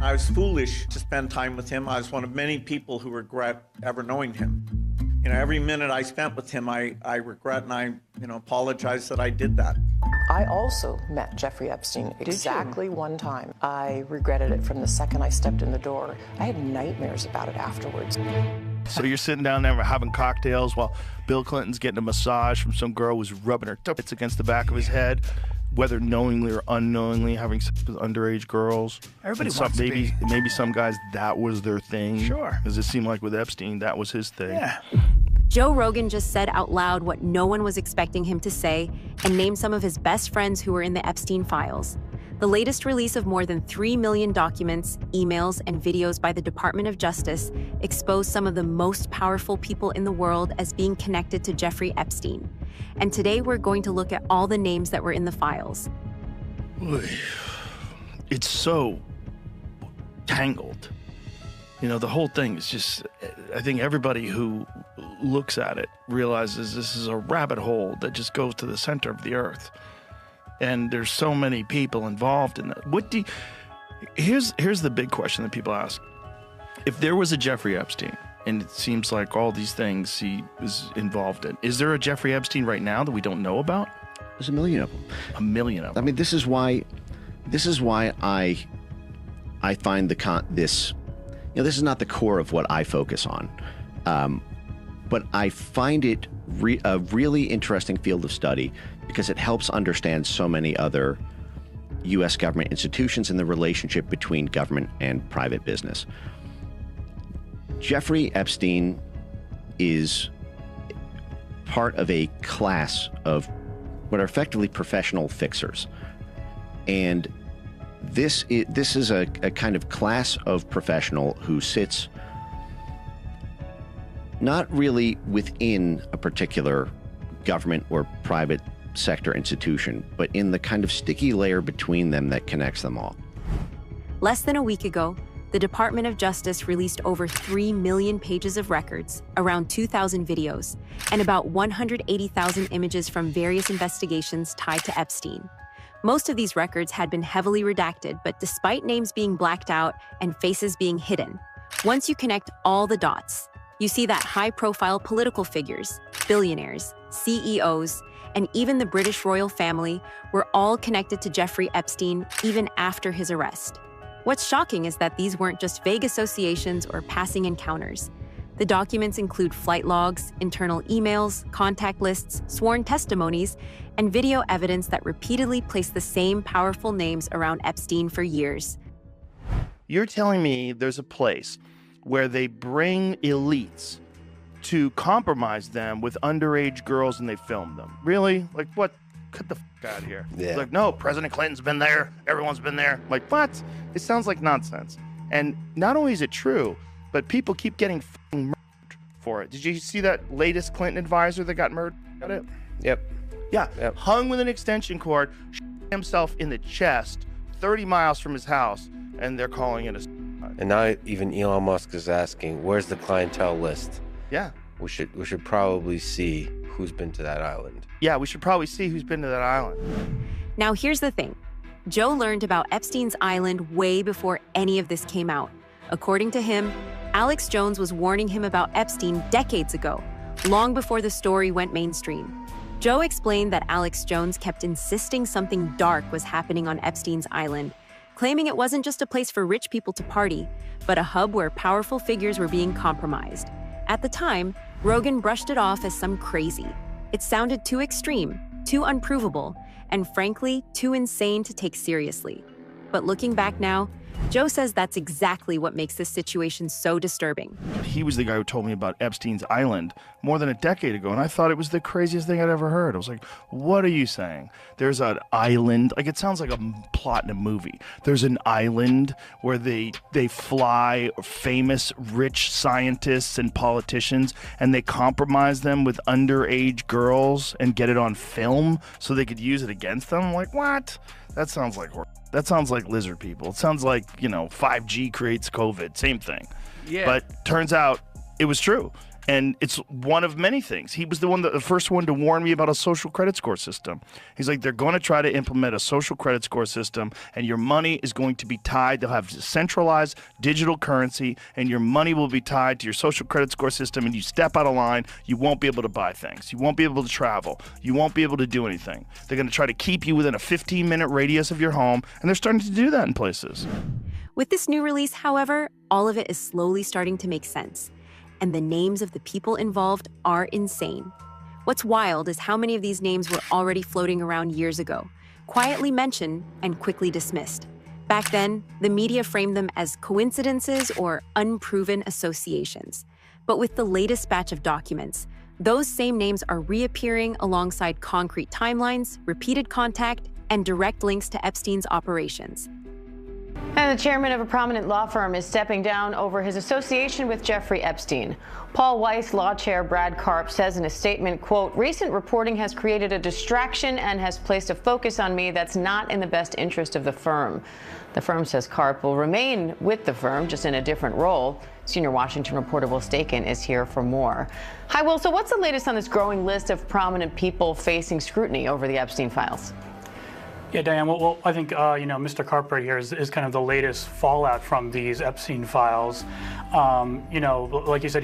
I was foolish to spend time with him. I was one of many people who regret ever knowing him. You know, every minute I spent with him, I regret and I, apologize that I did that. I also met Jeffrey Epstein exactly one time. I regretted it from the second I stepped in the door. I had nightmares about it afterwards. So you're sitting down there having cocktails while Bill Clinton's getting a massage from some girl who's rubbing her tits against the back of his head, whether knowingly or unknowingly having sex with underage girls. Everybody wants to be. Maybe some guys, that was their thing. Sure. Because it seemed like with Epstein, that was his thing. Yeah. Joe Rogan just said out loud what no one was expecting him to say and named some of his best friends who were in the Epstein files. The latest release of more than 3 million documents, emails, and videos by the Department of Justice exposed some of the most powerful people in the world as being connected to Jeffrey Epstein. And today we're going to look at all the names that were in the files. It's so tangled. The whole thing is just, I think everybody who looks at it realizes this is a rabbit hole that just goes to the center of the earth. And there's so many people involved in that. Here's the big question that people ask. If there was a Jeffrey Epstein, and it seems like all these things he was involved in, is there a Jeffrey Epstein right now that we don't know about? There's a million of them. A million of them. I mean, this is why I find this. This is not the core of what I focus on, but I find it a really interesting field of study because it helps understand so many other U.S. government institutions and the relationship between government and private business. Jeffrey Epstein is part of a class of what are effectively professional fixers, and this is a kind of class of professional who sits not really within a particular government or private sector institution, but in the kind of sticky layer between them that connects them all. Less than a week ago, the Department of Justice released over 3 million pages of records, around 2,000 videos, and about 180,000 images from various investigations tied to Epstein. Most of these records had been heavily redacted, but despite names being blacked out and faces being hidden, once you connect all the dots, you see that high-profile political figures, billionaires, CEOs, and even the British royal family were all connected to Jeffrey Epstein even after his arrest. What's shocking is that these weren't just vague associations or passing encounters. The documents include flight logs, internal emails, contact lists, sworn testimonies, and video evidence that repeatedly place the same powerful names around Epstein for years. You're telling me there's a place where they bring elites to compromise them with underage girls and they film them? Really? Like, what? Get the fuck out of here. Yeah. It's like, no, President Clinton's been there. Everyone's been there. Like, what? It sounds like nonsense. And not only is it true, but people keep getting fucking murdered for it. Did you see that latest Clinton advisor that got murdered? Got it? Yep. Yeah. Yep. Hung with an extension cord, himself in the chest, 30 miles from his house, and they're calling it a. And now even Elon Musk is asking, where's the clientele list? Yeah. We should probably see who's been to that island. Yeah, we should probably see who's been to that island. Now, here's the thing. Joe learned about Epstein's island way before any of this came out. According to him, Alex Jones was warning him about Epstein decades ago, long before the story went mainstream. Joe explained that Alex Jones kept insisting something dark was happening on Epstein's island, claiming it wasn't just a place for rich people to party, but a hub where powerful figures were being compromised. At the time, Rogan brushed it off as some crazy. It sounded too extreme, too unprovable, and frankly, too insane to take seriously. But looking back now, Joe says that's exactly what makes this situation so disturbing. He was the guy who told me about Epstein's Island more than a decade ago, and I thought it was the craziest thing I'd ever heard. I was like, what are you saying? There's an island, like it sounds like a plot in a movie. There's an island where they fly famous rich scientists and politicians, and they compromise them with underage girls and get it on film so they could use it against them. I'm like, what? That sounds like horror. That sounds like lizard people. It sounds like, 5G creates COVID. Same thing. Yeah. But turns out it was true. And it's one of many things. He was the first one to warn me about a social credit score system. He's like, they're going to try to implement a social credit score system, and your money is going to be tied. They'll have centralized digital currency, and your money will be tied to your social credit score system, and you step out of line, you won't be able to buy things. You won't be able to travel. You won't be able to do anything. They're going to try to keep you within a 15-minute radius of your home, and they're starting to do that in places. With this new release, however, all of it is slowly starting to make sense. And the names of the people involved are insane. What's wild is how many of these names were already floating around years ago, quietly mentioned and quickly dismissed. Back then, the media framed them as coincidences or unproven associations. But with the latest batch of documents, those same names are reappearing alongside concrete timelines, repeated contact, and direct links to Epstein's operations. And the chairman of a prominent law firm is stepping down over his association with Jeffrey Epstein. Paul Weiss law chair Brad Karp says in a statement, quote, "Recent reporting has created a distraction and has placed a focus on me that's not in the best interest of the firm." The firm says Karp will remain with the firm, just in a different role. Senior Washington reporter Will Staken is here for more. Hi, Will. So what's the latest on this growing list of prominent people facing scrutiny over the Epstein files? Yeah, Diane, well I think, Mr. Karp right here is kind of the latest fallout from these Epstein files. Like you said,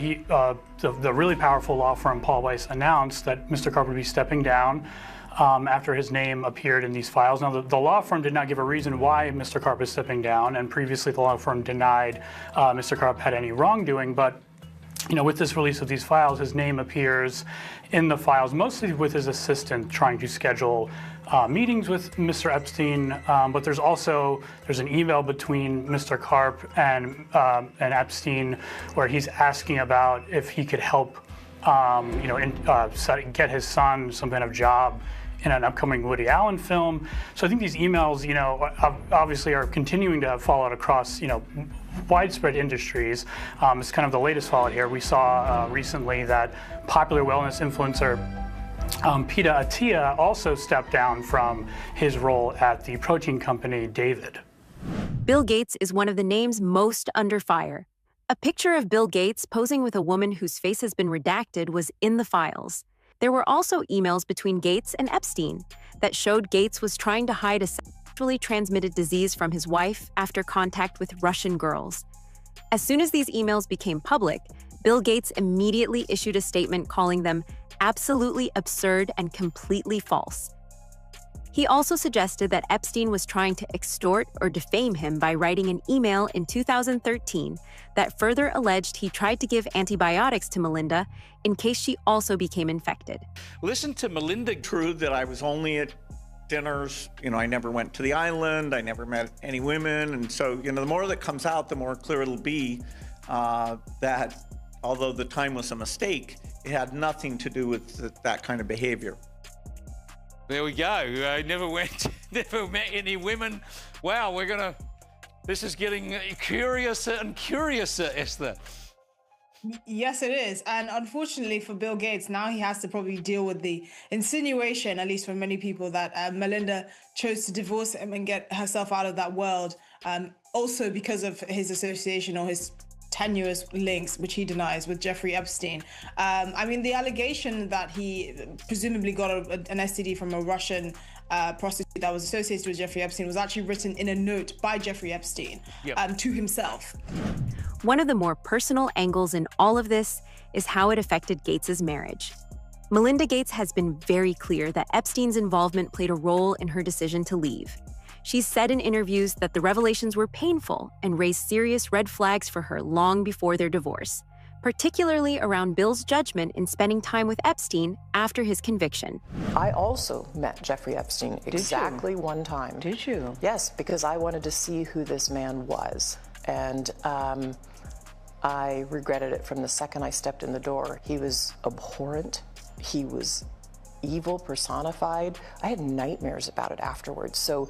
the really powerful law firm Paul Weiss announced that Mr. Karp would be stepping down after his name appeared in these files. Now, the law firm did not give a reason why Mr. Karp is stepping down, and previously the law firm denied Mr. Karp had any wrongdoing, but with this release of these files, his name appears in the files, mostly with his assistant trying to schedule meetings with Mr. Epstein. But there's an email between Mr. Karp and Epstein where he's asking about if he could help, get his son some kind of job in an upcoming Woody Allen film. So I think these emails, obviously are continuing to have fallout across, widespread industries. It's kind of the latest fallout here. We saw recently that popular wellness influencer Peter Attia also stepped down from his role at the protein company David. Bill Gates is one of the names most under fire. A picture of Bill Gates posing with a woman whose face has been redacted was in the files. There were also emails between Gates and Epstein that showed Gates was trying to hide a sexually transmitted disease from his wife after contact with Russian girls. As soon as these emails became public, Bill Gates immediately issued a statement calling them absolutely absurd and completely false. He also suggested that Epstein was trying to extort or defame him by writing an email in 2013 that further alleged he tried to give antibiotics to Melinda in case she also became infected. Listen to Melinda. True that I was only at dinners, I never went to the island, I never met any women, and so, the more that comes out, the more clear it'll be that although the time was a mistake, it had nothing to do with that kind of behavior. There we go. I never met any women. Wow, this is getting curiouser and curiouser, Esther. Yes, it is. And unfortunately for Bill Gates, now he has to probably deal with the insinuation, at least for many people, that Melinda chose to divorce him and get herself out of that world. Also because of his association or his tenuous links, which he denies, with Jeffrey Epstein. The allegation that he presumably got an STD from a Russian prostitute that was associated with Jeffrey Epstein was actually written in a note by Jeffrey Epstein to himself. One of the more personal angles in all of this is how it affected Gates's marriage. Melinda Gates has been very clear that Epstein's involvement played a role in her decision to leave. She's said in interviews that the revelations were painful and raised serious red flags for her long before their divorce, particularly around Bill's judgment in spending time with Epstein after his conviction. I also met Jeffrey Epstein exactly one time. Did you? Yes, because I wanted to see who this man was. And I regretted it from the second I stepped in the door. He was abhorrent. He was evil personified. I had nightmares about it afterwards. So,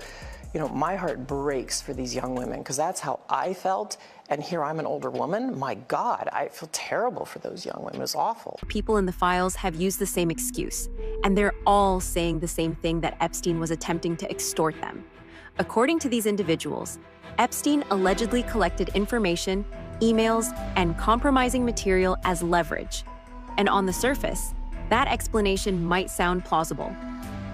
my heart breaks for these young women because that's how I felt. And here I'm an older woman. My God, I feel terrible for those young women. It's awful. People in the files have used the same excuse, and they're all saying the same thing, that Epstein was attempting to extort them. According to these individuals, Epstein allegedly collected information, emails, and compromising material as leverage. And on the surface, that explanation might sound plausible.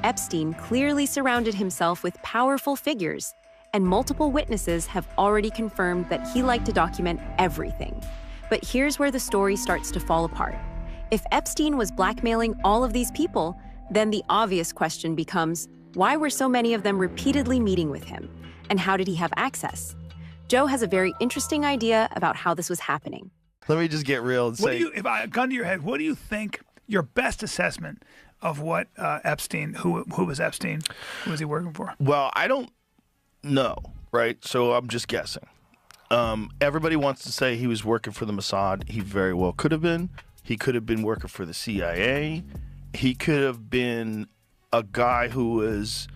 Epstein clearly surrounded himself with powerful figures, and multiple witnesses have already confirmed that he liked to document everything. But here's where the story starts to fall apart. If Epstein was blackmailing all of these people, then the obvious question becomes, why were so many of them repeatedly meeting with him? And how did he have access? Joe has a very interesting idea about how this was happening. Let me just get real and What say, do you, if I gun to your head, what do you think your best assessment of what Epstein, who was Epstein, who was he working for? well, I don't know, right? So I'm just guessing. Everybody wants to say he was working for the Mossad. He very well could have been. He could have been working for the CIA. He could have been a guy who was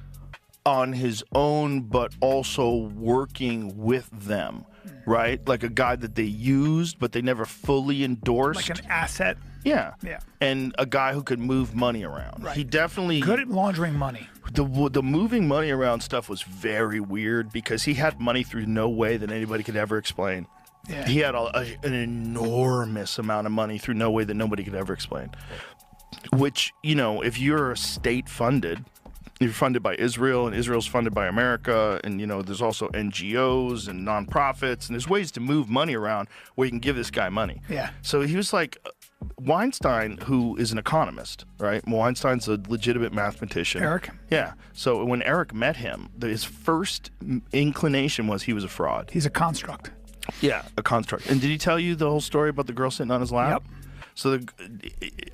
on his own, but also working with them, right? Like a guy that they used, but they never fully endorsed. Like an asset? Yeah. Yeah. And a guy who could move money around. Right. He definitely... Good at laundering money. The moving money around stuff was very weird because he had money through no way that anybody could ever explain. Yeah. He had an enormous amount of money through no way that nobody could ever explain. Which, you know, if you're state-funded, you're funded by Israel, and Israel's funded by America, and, you know, there's also NGOs and nonprofits, and there's ways to move money around where you can give this guy money. Yeah. So he was like, Weinstein, who is an economist, right? Weinstein's a legitimate mathematician. Eric? Yeah. So when Eric met him, his first inclination was he was a fraud. He's a construct. Yeah, a construct. And did he tell you the whole story about the girl sitting on his lap? Yep. So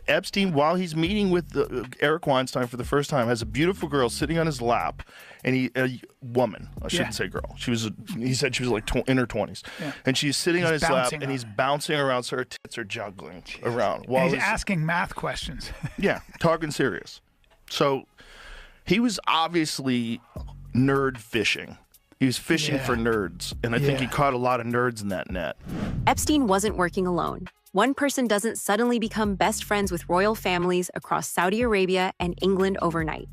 Epstein, while he's meeting with Eric Weinstein for the first time, has a beautiful girl sitting on his lap, and a woman, I shouldn't say girl. He said she was like in her 20s, and she's sitting on his lap, and he's bouncing around, so her tits are juggling around. While And he's asking math questions. yeah, talking serious. So he was obviously nerd fishing. He was fishing for nerds, and I think he caught a lot of nerds in that net. Epstein wasn't working alone. One person doesn't suddenly become best friends with royal families across Saudi Arabia and England overnight.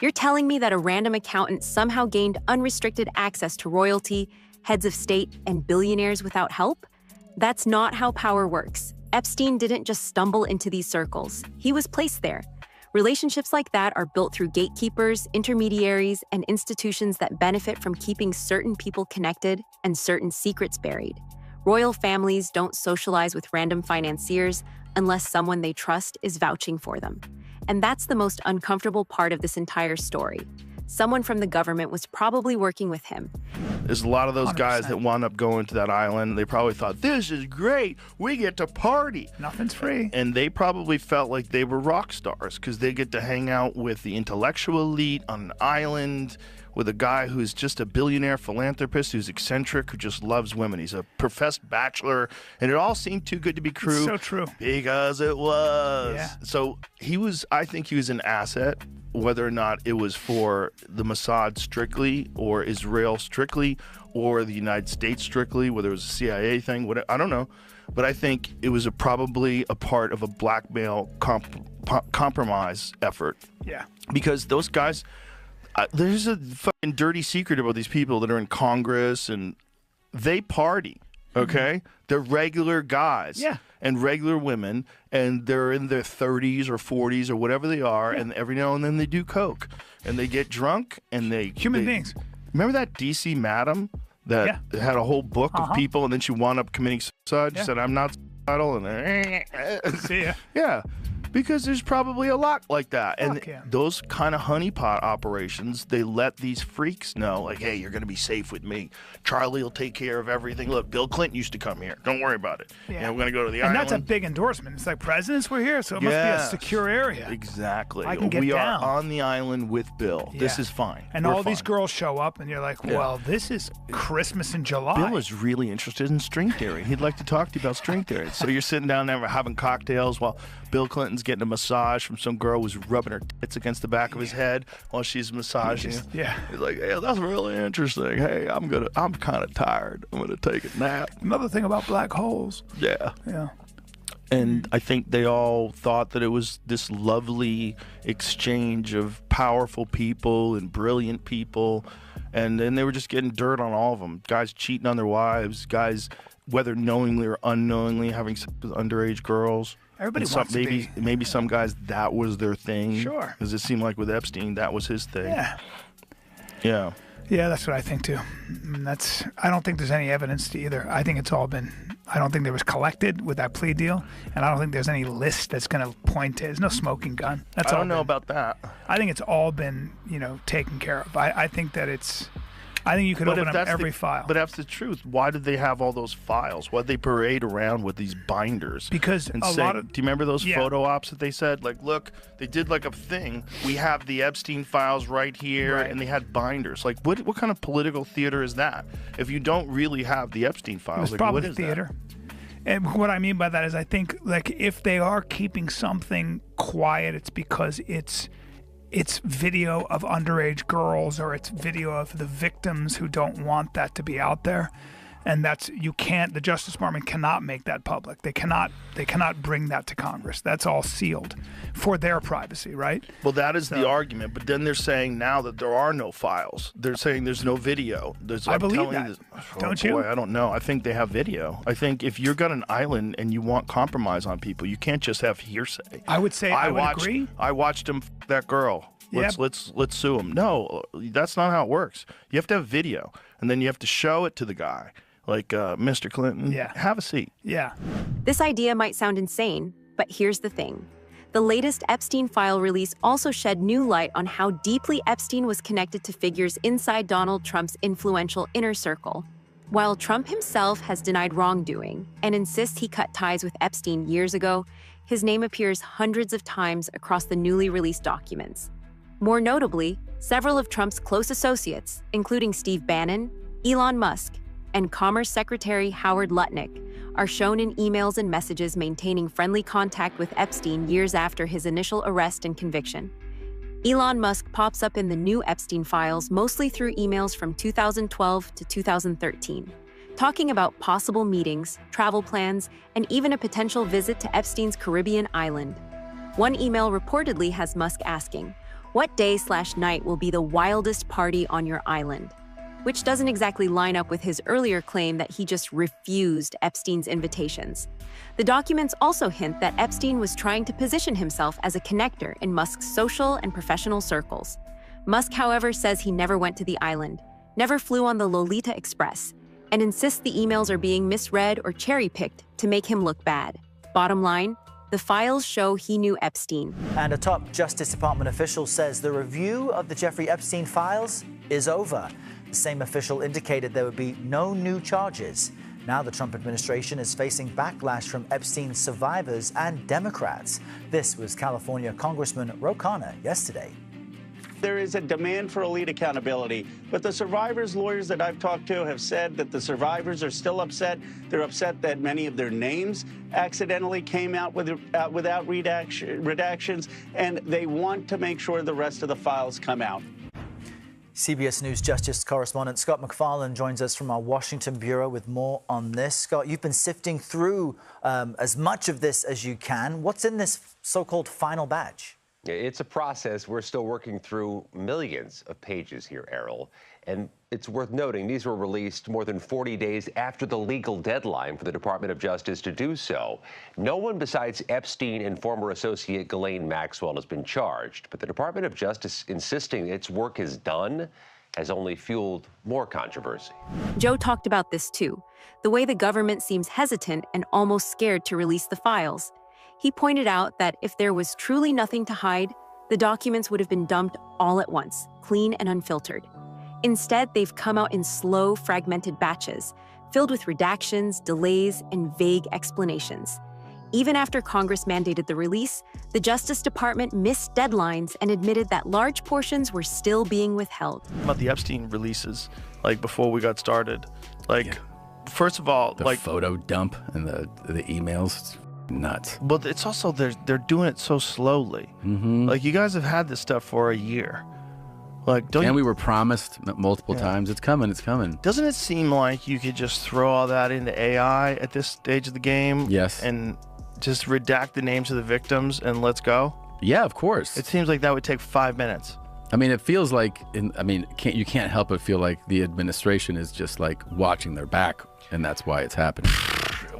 You're telling me that a random accountant somehow gained unrestricted access to royalty, heads of state, and billionaires without help? That's not how power works. Epstein didn't just stumble into these circles. He was placed there. Relationships like that are built through gatekeepers, intermediaries, and institutions that benefit from keeping certain people connected and certain secrets buried. Royal families don't socialize with random financiers unless someone they trust is vouching for them. And that's the most uncomfortable part of this entire story. Someone from the government was probably working with him. There's a lot of those 100%. guys that wound up going to that island. They probably thought, this is great. We get to party. Nothing's free. And they probably felt like they were rock stars because they get to hang out with the intellectual elite on an island with a guy who's just a billionaire philanthropist who's eccentric, who just loves women. He's a professed bachelor, and it all seemed too good to be true. It's so true. Because it was. Yeah. So I think he was an asset, whether or not it was for the Mossad strictly, or Israel strictly, or the United States strictly, whether it was a CIA thing, whatever, I don't know. But I think it was probably a part of a blackmail compromise effort. Yeah. Because those guys... there's a fucking dirty secret about these people that are in Congress, and they party, okay? They're regular guys and regular women, and they're in their 30s or 40s or whatever they are, and every now and then they do coke, and they get drunk, and they... Human beings. Remember that DC madam that had a whole book of people, and then she wound up committing suicide? She said, I'm not suicidal, and See ya. yeah. Because there's probably a lot like that. And yeah. those kind of honeypot operations, they let these freaks know, like, hey, you're going to be safe with me. Charlie will take care of everything. Look, Bill Clinton used to come here. Don't worry about it. Yeah. And we're going to go to the And island. that's a big endorsement. It's like presidents were here, so it must be a secure area. Exactly. I can get we down. are on the island with Bill. This Yeah. is fine. And We're all these fine. girls show up, and you're like, well, this is Christmas in July. Bill is really interested in string theory. He'd like to talk to you about string theory. So you're sitting down there having cocktails while Bill Clinton's getting a massage from some girl who's rubbing her tits against the back of his head while she's massaging him. Yeah. He's like, hey, that's really interesting. Hey, I'm kind of tired. I'm gonna take a nap. Another thing about black holes. Yeah. Yeah. And I think they all thought that it was this lovely exchange of powerful people and brilliant people. And then they were just getting dirt on all of them. Guys cheating on their wives, guys, whether knowingly or unknowingly, having sex with underage girls. Everybody And wants to be. Maybe some guys, that was their thing. Sure. Because it seemed like with Epstein, that was his thing. Yeah. Yeah. Yeah, that's what I think too. I don't think there's any evidence to either. I think it's all been. I don't think there was collected with that plea deal, and I don't think there's any list that's going to point to. There's no smoking gun. That's I all don't know about that. I think it's all been, taken care of. I think that it's. I think you could open up every file. But that's the truth. Why did they have all those files? Why did they parade around with these binders? Because and a lot of. Do you remember those photo ops that they said? Like, look, they did like a thing. We have the Epstein files right here, and they had binders. Like, what kind of political theater is that? If you don't really have the Epstein files, It's like, what probably is theater. And what I mean by that is I think, like, if they are keeping something quiet, it's because it's video of underage girls, or it's video of the victims who don't want that to be out there. And the Justice Department cannot make that public. They cannot bring that to Congress. That's all sealed for their privacy, right? Well, that is the argument. But then they're saying now that there are no files. They're saying there's no video. I believe that. Don't you? I don't know. I think they have video. I think if you've got an island and you want compromise on people, you can't just have hearsay. I would say I would agree. I watched him that girl. Let's sue him. No, that's not how it works. You have to have video, and then you have to show it to the guy. Like, Mr. Clinton, have a seat. Yeah. This idea might sound insane, but here's the thing. The latest Epstein file release also shed new light on how deeply Epstein was connected to figures inside Donald Trump's influential inner circle. While Trump himself has denied wrongdoing and insists he cut ties with Epstein years ago, his name appears hundreds of times across the newly released documents. More notably, several of Trump's close associates, including Steve Bannon, Elon Musk, and Commerce Secretary Howard Lutnick, are shown in emails and messages maintaining friendly contact with Epstein years after his initial arrest and conviction. Elon Musk pops up in the new Epstein files mostly through emails from 2012 to 2013, talking about possible meetings, travel plans, and even a potential visit to Epstein's Caribbean island. One email reportedly has Musk asking, "What day/night will be the wildest party on your island?" Which doesn't exactly line up with his earlier claim that he just refused Epstein's invitations. The documents also hint that Epstein was trying to position himself as a connector in Musk's social and professional circles. Musk, however, says he never went to the island, never flew on the Lolita Express, and insists the emails are being misread or cherry-picked to make him look bad. Bottom line, the files show he knew Epstein. And a top Justice Department official says the review of the Jeffrey Epstein files is over. The same official indicated there would be no new charges. Now the Trump administration is facing backlash from Epstein's survivors and Democrats. This was California Congressman Rogan yesterday. There is a demand for elite accountability, but the survivors' lawyers that I've talked to have said that the survivors are still upset. They're upset that many of their names accidentally came out without redactions, and they want to make sure the rest of the files come out. CBS News Justice correspondent Scott MacFarlane joins us from our Washington bureau with more on this. Scott, you've been sifting through as much of this as you can. What's in this so-called final batch? It's a process. We're still working through millions of pages here, Errol. And it's worth noting these were released more than 40 days after the legal deadline for the Department of Justice to do so. No one besides Epstein and former associate Ghislaine Maxwell has been charged, but the Department of Justice insisting its work is done has only fueled more controversy. Joe talked about this too, the way the government seems hesitant and almost scared to release the files. He pointed out that if there was truly nothing to hide, the documents would have been dumped all at once, clean and unfiltered. Instead, they've come out in slow, fragmented batches, filled with redactions, delays, and vague explanations. Even after Congress mandated the release, the Justice Department missed deadlines and admitted that large portions were still being withheld. About the Epstein releases, like before we got started, first of all, the photo dump and the emails, it's nuts. But it's also they're doing it so slowly. Mm-hmm. Like, you guys have had this stuff for a year. And we were promised multiple times, it's coming. Doesn't it seem like you could just throw all that into AI at this stage of the game? Yes. And just redact the names of the victims and let's go? Yeah, of course. It seems like that would take 5 minutes. I mean, it feels like, you can't help but feel like the administration is just like watching their back, and that's why it's happening.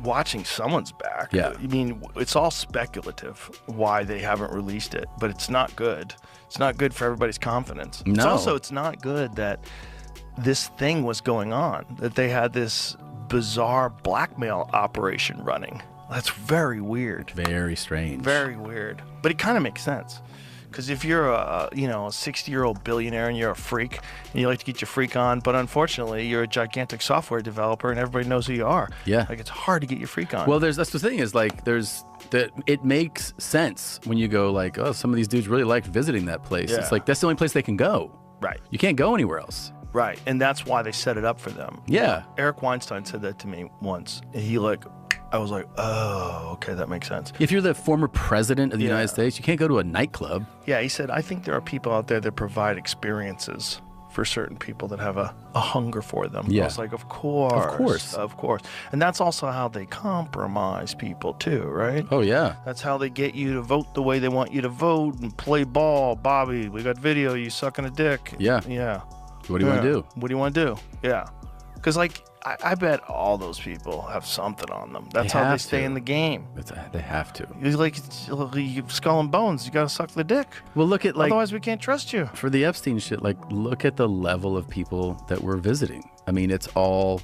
Watching someone's back. Yeah. I mean, it's all speculative why they haven't released it, but it's not good. It's not good for everybody's confidence. No. It's not good that this thing was going on, that they had this bizarre blackmail operation running. That's very weird. Very strange. Very weird. But it kind of makes sense. Because if you're a 60-year-old billionaire and you're a freak and you like to get your freak on, but unfortunately you're a gigantic software developer and everybody knows who you are. Yeah. Like, it's hard to get your freak on. Well, that's the thing is, like, it makes sense when you go like, oh, some of these dudes really liked visiting that place. Yeah. It's like, that's the only place they can go. Right. You can't go anywhere else. Right. And that's why they set it up for them. Yeah. Eric Weinstein said that to me once. And I was like, oh, okay, that makes sense. If you're the former president of the United States, you can't go to a nightclub. Yeah, he said, I think there are people out there that provide experiences for certain people that have a hunger for them. Yeah. I was like, of course. And that's also how they compromise people too, right? Oh, yeah. That's how they get you to vote the way they want you to vote and play ball. Bobby, we got video, you sucking a dick. Yeah. Yeah. What do you want to do? What do you want to do? Yeah. Because, I bet all those people have something on them. That's how they stay in the game. They have to. It's like skull and bones. You got to suck the dick. Well, look at otherwise we can't trust you. For the Epstein shit, look at the level of people that we're visiting. I mean, it's all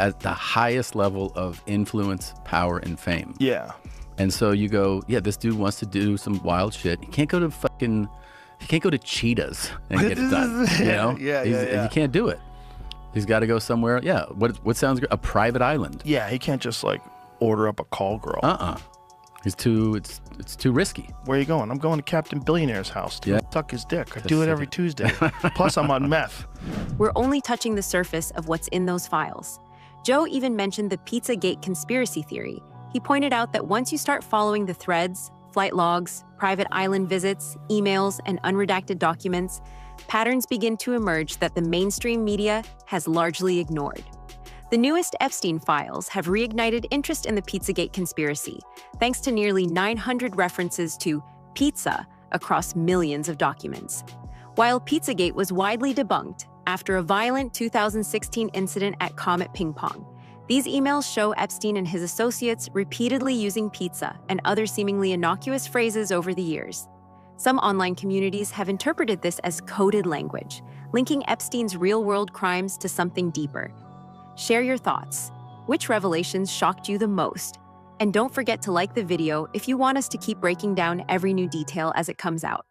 at the highest level of influence, power, and fame. Yeah. And so you go, yeah, this dude wants to do some wild shit. He can't go to Cheetahs and get it done. You know? Yeah. You can't do it. He's got to go somewhere. Yeah. What sounds good? A private island. Yeah. He can't just order up a call girl. It's too risky. Where are you going? I'm going to Captain Billionaire's house to suck his dick. I do it every Tuesday. Plus, I'm on meth. We're only touching the surface of what's in those files. Joe even mentioned the Pizzagate conspiracy theory. He pointed out that once you start following the threads, flight logs, private island visits, emails, and unredacted documents, patterns begin to emerge that the mainstream media has largely ignored. The newest Epstein files have reignited interest in the Pizzagate conspiracy, thanks to nearly 900 references to pizza across millions of documents. While Pizzagate was widely debunked after a violent 2016 incident at Comet Ping Pong, these emails show Epstein and his associates repeatedly using pizza and other seemingly innocuous phrases over the years. Some online communities have interpreted this as coded language, linking Epstein's real-world crimes to something deeper. Share your thoughts. Which revelations shocked you the most? And don't forget to like the video if you want us to keep breaking down every new detail as it comes out.